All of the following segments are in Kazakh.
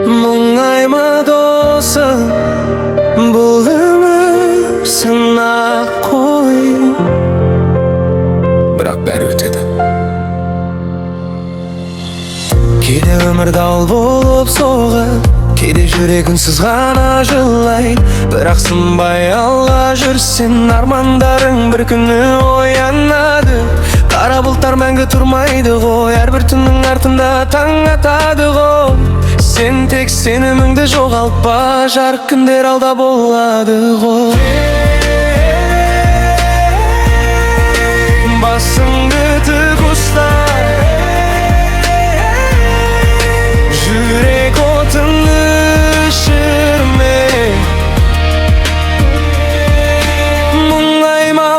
Мұңайма досым, бұл өмір сынақ қой, бірақ бәрі өтеді. Кейде өмір дауыл болып соғып, кейде жүрегің сызғана жылайды. Бірақ сынбай алға жүрсең, армандарың бір күні оянады. Қара бұлттар мәңгі тұрмайды ғой, әрбір түннің артында таң атады ғой. Сен тек сеніміңді жоғалтпа, жарық күндер алда болады ғой. Басыңды тік ұста, жүрек отын өшірме. Мұңайма,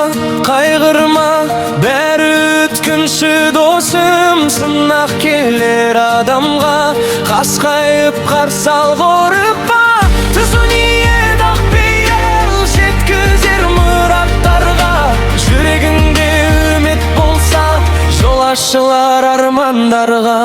қайғырма, бәрі өткінші досым. Сынақ келер адамға, қасқайып қарсы ал, қорықпа. Түзу ниет ақ пейіл жеткізер мұраттарға. Жүрегіңде үміт болса, жол ашылар армандарға.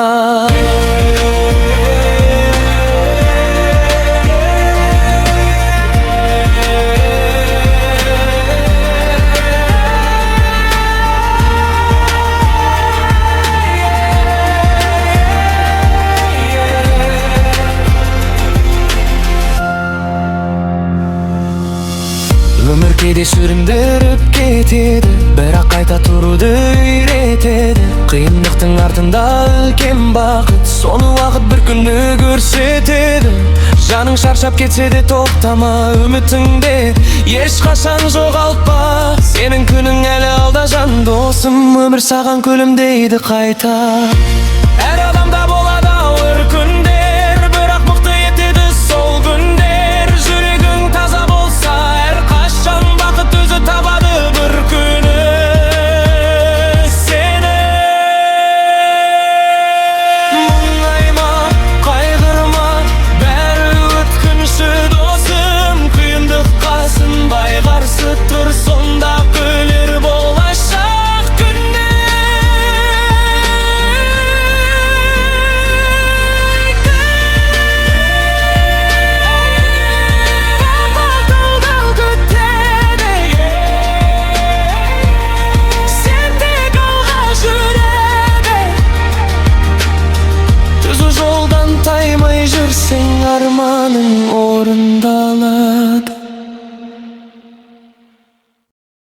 Өмір кейде сүріндіріп кетеді, бірақ қайта тұруды үйретеді. Қиындықтың артында үлкен бақыт, соны уақыт бір күні көрсетеді. Жаның шаршап кетсе де тоқтама, үмітіңде ешқашан жоғалтпа. Сенің күнің әлі алда жан досым, өмір саған күлімдейді қайта.